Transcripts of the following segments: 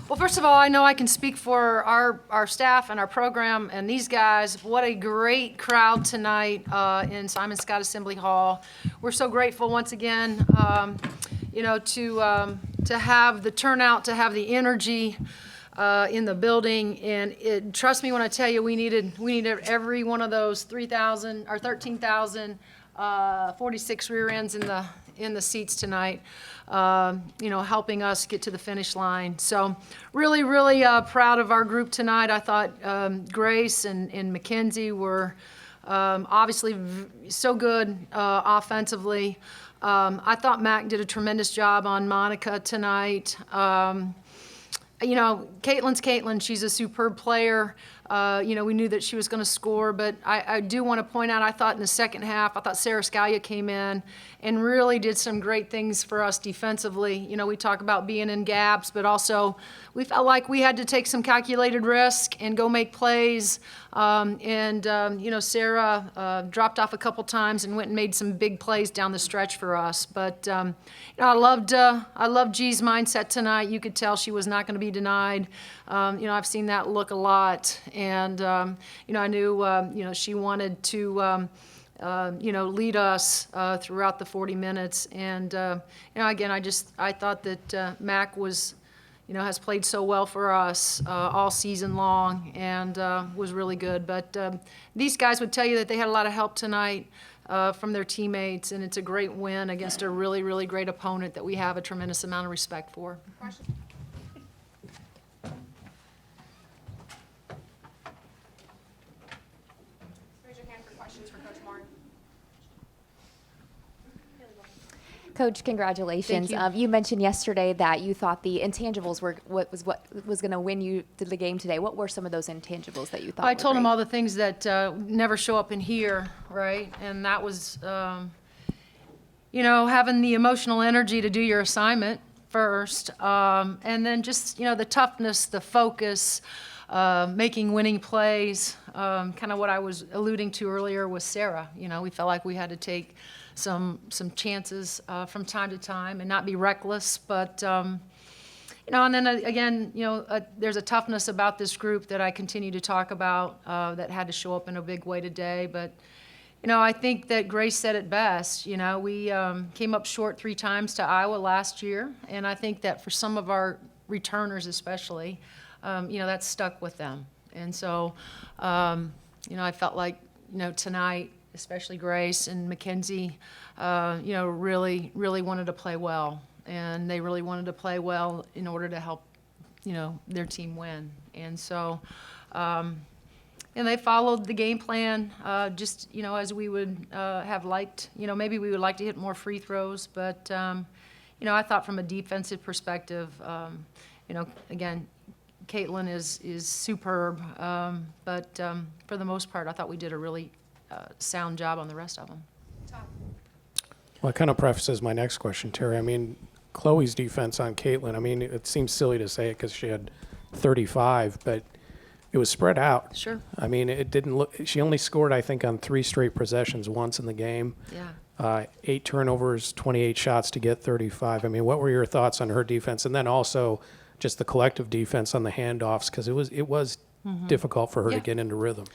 Well, first of all, I know I can speak for our staff and our program and these guys. What a great crowd tonight in Simon Scott Assembly Hall. We're so grateful once again, to have the turnout, to have the energy in the building. And trust me when I tell you, we needed every one of those 3,000 or 13,046 rear ends in the seats tonight. Helping us get to the finish line. So really, really proud of our group tonight. I thought Grace and Mackenzie were obviously so good offensively. I thought Mac did a tremendous job on Monica tonight. Caitlin's Caitlin. She's a superb player. We knew that she was going to score, but I do want to point out, I thought in the second half, I thought Sarah Scalia came in and really did some great things for us defensively. We talk about being in gaps, but also we felt like we had to take some calculated risk and go make plays. Sarah dropped off a couple times and went and made some big plays down the stretch for us. But I loved G's mindset tonight. You could tell she was not going to be denied. I've seen that look a lot, and I knew she wanted to lead us throughout the 40 minutes. And again, I thought that Mac was. Has played so well for us all season long and was really good. But these guys would tell you that they had a lot of help tonight from their teammates, and it's a great win against a really, really great opponent that we have a tremendous amount of respect for. Question? Raise your hand for questions for Coach Moren. Coach, congratulations. Thank you. You mentioned yesterday that you thought the intangibles were what was going to win you to the game today. What were some of those intangibles that you thought I were told them great? all the things that never show up in here, right? And that was, having the emotional energy to do your assignment first, and then just, the toughness, the focus, making winning plays, kind of what I was alluding to earlier with Sarah. We felt like we had to take some chances from time to time and not be reckless, but and then again, there's a toughness about this group that I continue to talk about that had to show up in a big way today. But I think that Grace said it best. We came up short 3 times to Iowa last year, and I think that for some of our returners especially, that stuck with them. And so, I felt like tonight, especially Grace and Mackenzie, really, really wanted to play well. And they really wanted to play well in order to help, their team win. And so, and they followed the game plan, just, as we would have liked. Maybe we would like to hit more free throws, but, I thought from a defensive perspective, again, Caitlin is superb, but for the most part, I thought we did a really sound job on the rest of them. Well, it kind of prefaces my next question, Terry. I mean, Chloe's defense on Caitlin, it seems silly to say it because she had 35, but it was spread out. Sure. It didn't look – she only scored, I think, on 3 straight possessions once in the game. Yeah. 8 turnovers, 28 shots to get 35. What were your thoughts on her defense? And then also just the collective defense on the handoffs, because it was difficult for her to get into rhythm.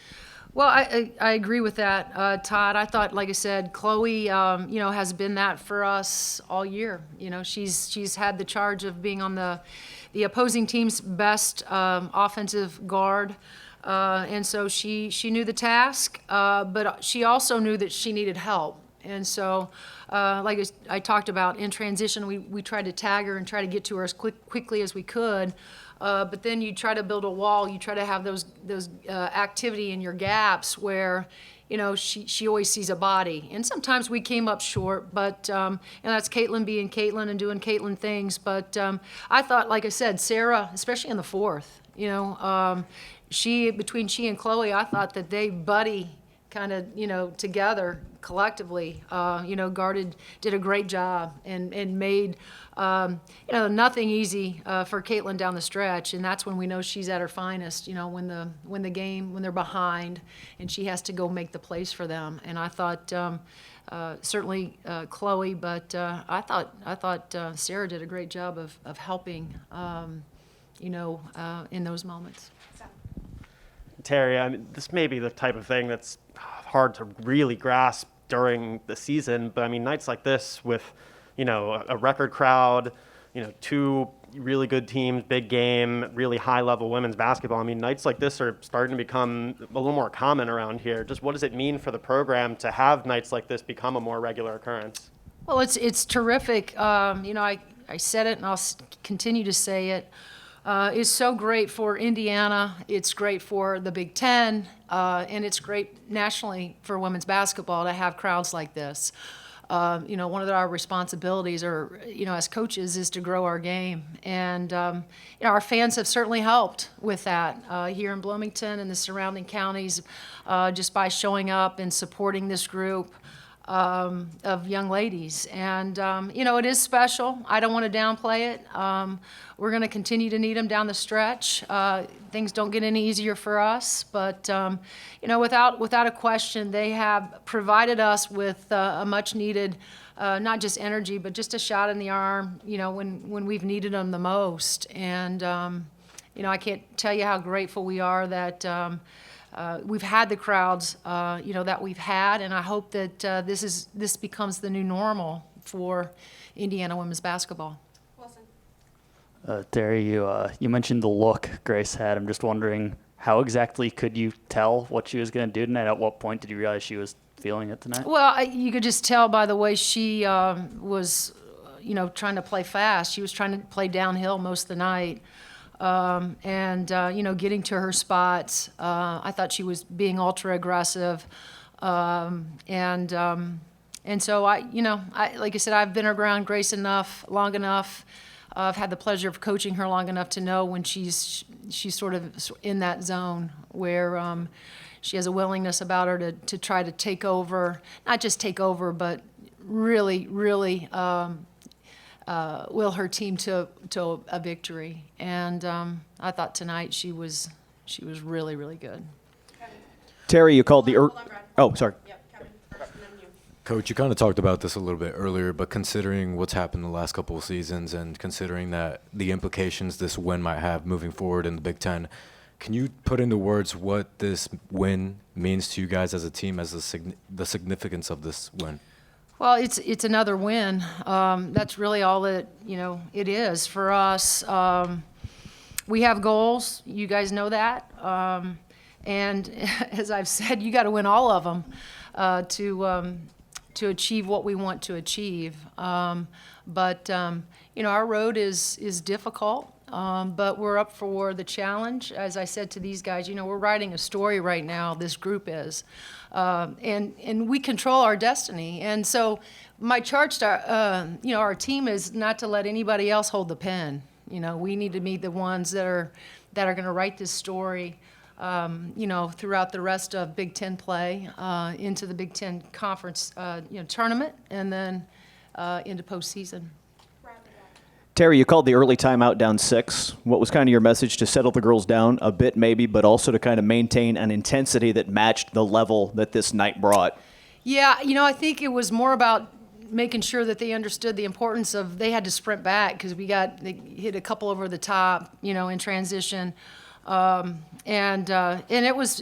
Well, I agree with that, Todd. I thought, like I said, Chloe, has been that for us all year. She's had the charge of being on the opposing team's best offensive guard, and so she knew the task, but she also knew that she needed help. And so, like I talked about in transition, we tried to tag her and try to get to her as quickly as we could. But then you try to build a wall. You try to have those activity in your gaps where, she always sees a body. And sometimes we came up short, but and that's Caitlin being Caitlin and doing Caitlin things. But I thought, like I said, Sarah, especially in the fourth, between she and Chloe, I thought that they buddy kind of, together collectively, did a great job and made, nothing easy for Caitlin down the stretch. And that's when we know she's at her finest, when they're behind and she has to go make the plays for them. And I thought, certainly Chloe, but I thought Sarah did a great job of helping, in those moments. Terry, I mean, this may be the type of thing that's hard to really grasp during the season, but I mean, nights like this with, a record crowd, two really good teams, big game, really high-level women's basketball. I mean, nights like this are starting to become a little more common around here. Just what does it mean for the program to have nights like this become a more regular occurrence? Well, it's terrific. I said it and I'll continue to say it. It's so great for Indiana. It's great for the Big Ten, and it's great nationally for women's basketball to have crowds like this. One of our responsibilities as coaches is to grow our game. And, our fans have certainly helped with that here in Bloomington and the surrounding counties just by showing up and supporting this group of young ladies. And, it is special. I don't want to downplay it. We're going to continue to need them down the stretch. Things don't get any easier for us, but, without a question, they have provided us with a much needed, not just energy, but just a shot in the arm, when we've needed them the most. And, I can't tell you how grateful we are that we've had the crowds, that we've had, and I hope that this becomes the new normal for Indiana women's basketball. Wilson. Terry, you mentioned the look Grace had. I'm just wondering, how exactly could you tell what she was going to do tonight? At what point did you realize she was feeling it tonight? Well, you could just tell by the way she was, trying to play fast. She was trying to play downhill most of the night. Getting to her spots. I thought she was being ultra aggressive. And so like I said, I've been around Grace long enough. I've had the pleasure of coaching her long enough to know when she's sort of in that zone where she has a willingness about her to try to take over, not just take over, but really, really will her team to a victory. And I thought tonight she was really, really good. Kevin. Terry, you called the. Hold on, Brad. Oh, sorry. Yep, Kevin first, and then you. Coach, you kind of talked about this a little bit earlier, but considering what's happened the last couple of seasons and considering that the implications this win might have moving forward in the Big Ten, can you put into words what this win means to you guys as a team, as the significance of this win? Well, it's another win. That's really all that it is for us. We have goals. You guys know that. And as I've said, you got to win all of them to achieve what we want to achieve. But our road is difficult. But we're up for the challenge. As I said to these guys, we're writing a story right now, this group is. And we control our destiny. And so my charge to, our team is not to let anybody else hold the pen. We need to be the ones that are going to write this story, throughout the rest of Big Ten play, into the Big Ten conference, tournament, and then into postseason. Terry, you called the early timeout down 6. What was kind of your message to settle the girls down a bit maybe, but also to kind of maintain an intensity that matched the level that this night brought? Yeah, I think it was more about making sure that they understood the importance of they had to sprint back because they hit a couple over the top, in transition. And it was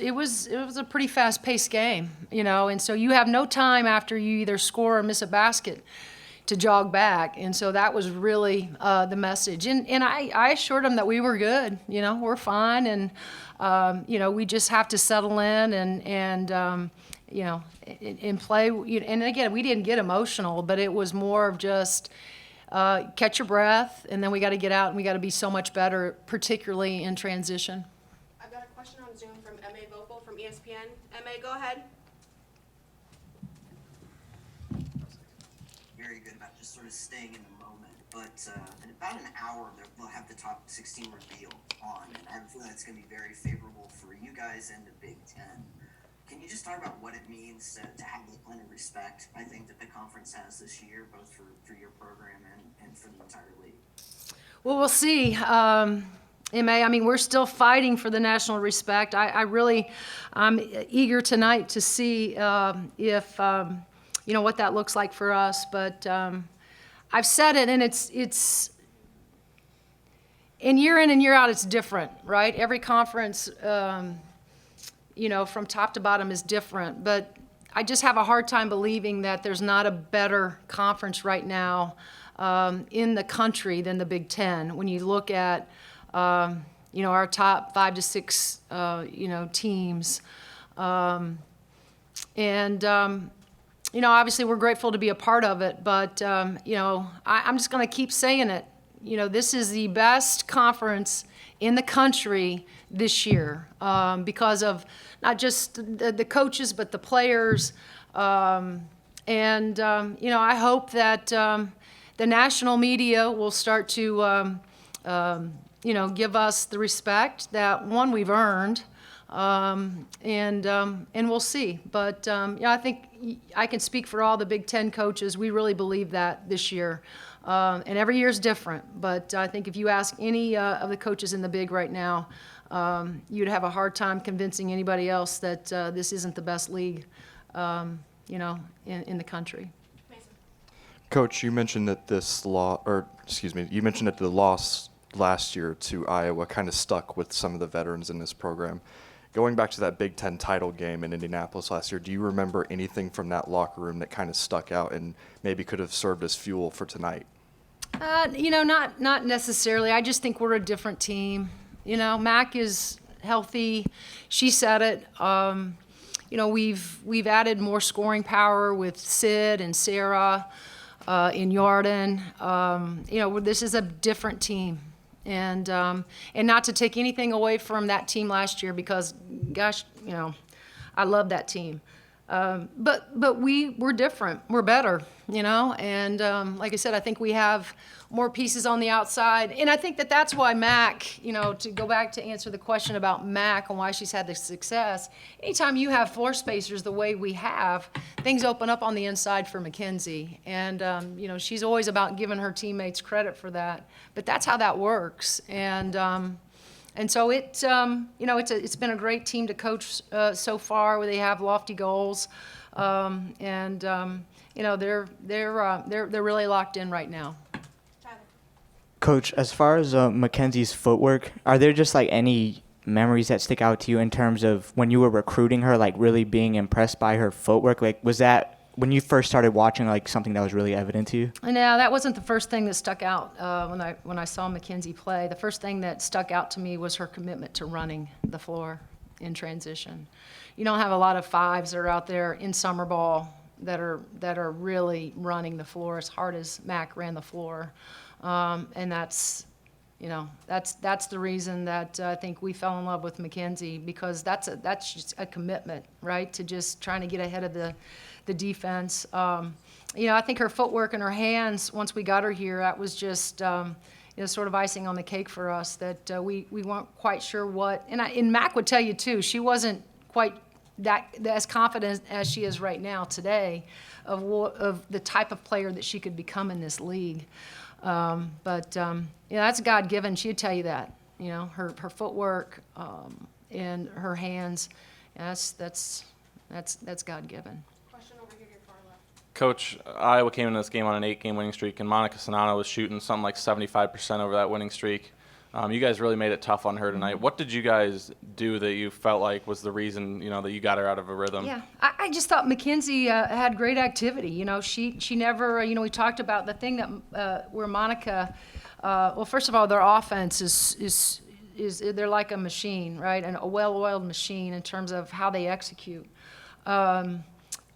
a pretty fast-paced game, and so you have no time after you either score or miss a basket to jog back. And so that was really the message. And I assured them that we were good, we're fine. And, we just have to settle in and play. And again, we didn't get emotional, but it was more of just catch your breath. And then we got to get out and we got to be so much better, particularly in transition. I've got a question on Zoom from M.A. Vocal from ESPN. M.A., go ahead. Very good about just sort of staying in the moment. But in about an hour, they'll have the top 16 revealed on, and I have a feeling it's going to be very favorable for you guys and the Big Ten. Can you just talk about what it means to have the kind of respect, I think, that the conference has this year, both for your program and for the entire league? Well, we'll see. M.A., I mean, we're still fighting for the national respect. I'm eager tonight to see if what that looks like for us. But I've said it, and it's and year in and year out, it's different, right? Every conference, you know, from top to bottom is different. But I just have a hard time believing that there's not a better conference right now in the country than the Big Ten. When you look at, you know, our top 5 to 6, you know, teams. You know, obviously we're grateful to be a part of it, but, you know, I'm just going to keep saying it. You know, this is the best conference in the country this year because of not just the coaches, but the players. You know, I hope that the national media will start to, you know, give us the respect that, one, we've earned, and we'll see. But yeah, I think I can speak for all the Big Ten coaches. We really believe that this year. And every year is different. But I think if you ask any of the coaches in the Big right now, you'd have a hard time convincing anybody else that this isn't the best league, you know, in the country. Coach, you mentioned that you mentioned that the loss last year to Iowa kind of stuck with some of the veterans in this program. Going back to that Big Ten title game in Indianapolis last year, do you remember anything from that locker room that kind of stuck out and maybe could have served as fuel for tonight? You know, not necessarily. I just think we're a different team. You know, Mac is healthy. She said it. You know, we've added more scoring power with Sid and Sarah in Yarden. You know, this is a different team. And not to take anything away from that team last year because, gosh, you know, I love that team. But we're different. We're better, you know. And like I said, I think we have more pieces on the outside. And I think that that's why Mac, you know, to go back to answer the question about Mac and why she's had the success, anytime you have floor spacers the way we have, things open up on the inside for Mackenzie. And, you know, she's always about giving her teammates credit for that. But that's how that works. And so it, you know, it's been a great team to coach so far, where they have lofty goals, and you know they're really locked in right now. Coach, as far as Mackenzie's footwork, are there just like any memories that stick out to you in terms of when you were recruiting her, like really being impressed by her footwork? Like, was that when you first started watching, like something that was really evident to you? No, that wasn't the first thing that stuck out when I saw Mackenzie play. The first thing that stuck out to me was her commitment to running the floor in transition. You don't have a lot of fives that are out there in summer ball that are really running the floor as hard as Mac ran the floor, and that's, you know, that's the reason that I think we fell in love with Mackenzie, because that's just a commitment, right, to just trying to get ahead of the defense. You know, I think her footwork and her hands, once we got her here, that was just, you know, sort of icing on the cake for us, that we weren't quite sure what, and Mac would tell you too, she wasn't quite that as confident as she is right now today of the type of player that she could become in this league. But you know, that's God-given. She'd tell you that. You know, her footwork and her hands, that's God-given. Question over here, your far left. Coach, Iowa came into this game on an 8-game winning streak, and Monica Sonano was shooting something like 75% over that winning streak. You guys really made it tough on her tonight. What did you guys do that you felt like was the reason, you know, that you got her out of a rhythm? Yeah, I just thought Mackenzie had great activity. You know, she never, you know, we talked about the thing that where Monica, well, first of all, their offense is they're like a machine, right, and a well-oiled machine in terms of how they execute. You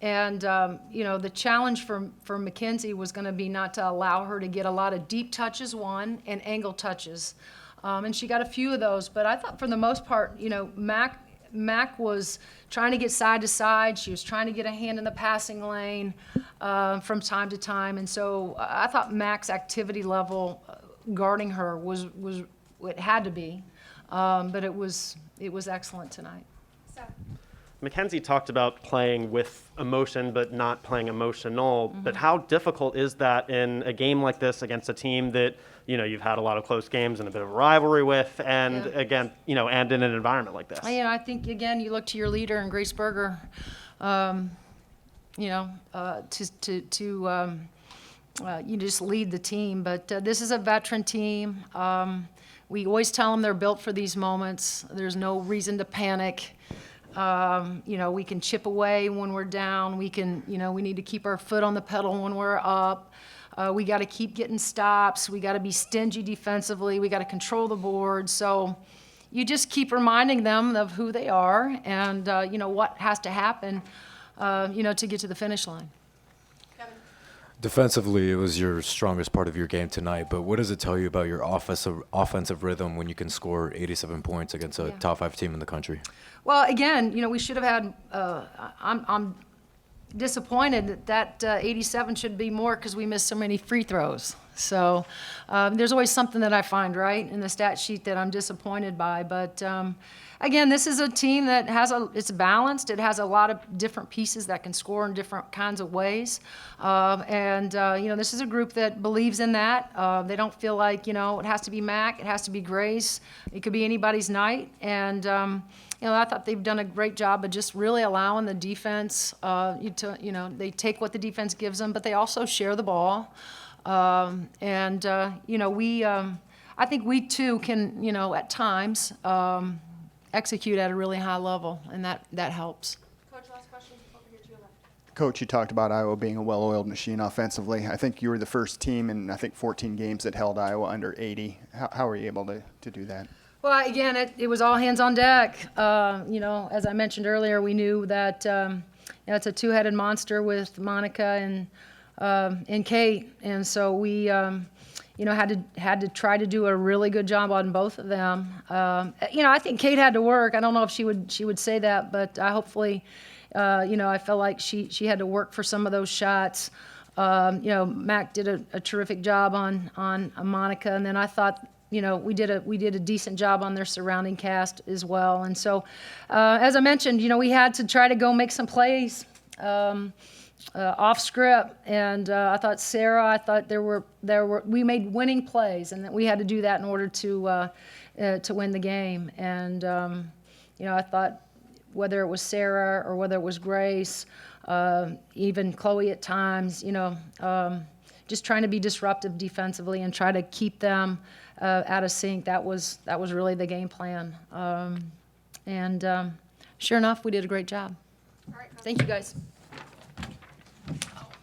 know, the challenge for Mackenzie was going to be not to allow her to get a lot of deep touches, one, and angle touches. And she got a few of those, but I thought for the most part, you know, Mac was trying to get side to side. She was trying to get a hand in the passing lane from time to time. And so I thought Mac's activity level guarding her was it had to be, but it was excellent tonight. Mackenzie talked about playing with emotion but not playing emotional. Mm-hmm. But how difficult is that in a game like this against a team that, you know, you've had a lot of close games and a bit of a rivalry with, and again, you know, and in an environment like this? You know, I think again you look to your leader in Grace Berger, you know, you just lead the team. But this is a veteran team. We always tell them they're built for these moments. There's no reason to panic. We can chip away when we're down. We can, we need to keep our foot on the pedal when we're up. We got to keep getting stops. We got to be stingy defensively. We got to control the board. So you just keep reminding them of who they are and, what has to happen, to get to the finish line. Kevin. Defensively, it was your strongest part of your game tonight, but what does it tell you about your offensive rhythm when you can score 87 points against a top 5 team in the country? Well, again, we should have had, I'm disappointed that 87 should be more because we missed so many free throws. So there's always something that I find, right, in the stat sheet that I'm disappointed by. But again, this is a team that it's balanced. It has a lot of different pieces that can score in different kinds of ways. This is a group that believes in that. They don't feel like, it has to be Mac, it has to be Grace. It could be anybody's night. And, I thought they've done a great job of just really allowing the defense, they take what the defense gives them, but they also share the ball. I think we too can, at times, execute at a really high level, and that helps. Coach, last question. Over here to your left. Coach, you talked about Iowa being a well-oiled machine offensively. I think you were the first team in, 14 games that held Iowa under 80. How were you able to do that? Well, again, it was all hands on deck. As I mentioned earlier, we knew that it's a two-headed monster with Monica and Kate, and so we had to try to do a really good job on both of them. I think Kate had to work. I don't know if she would say that, but hopefully, I felt like she had to work for some of those shots. Mac did a terrific job on Monica, and then I thought, we did a decent job on their surrounding cast as well. And so, as I mentioned, we had to try to go make some plays off script. And I thought we made winning plays, and that we had to do that in order to win the game. And I thought whether it was Sarah or whether it was Grace, even Chloe at times, just trying to be disruptive defensively and try to keep them out of sync. That was really the game plan. Sure enough, we did a great job. All right, Coach. Thank you, guys.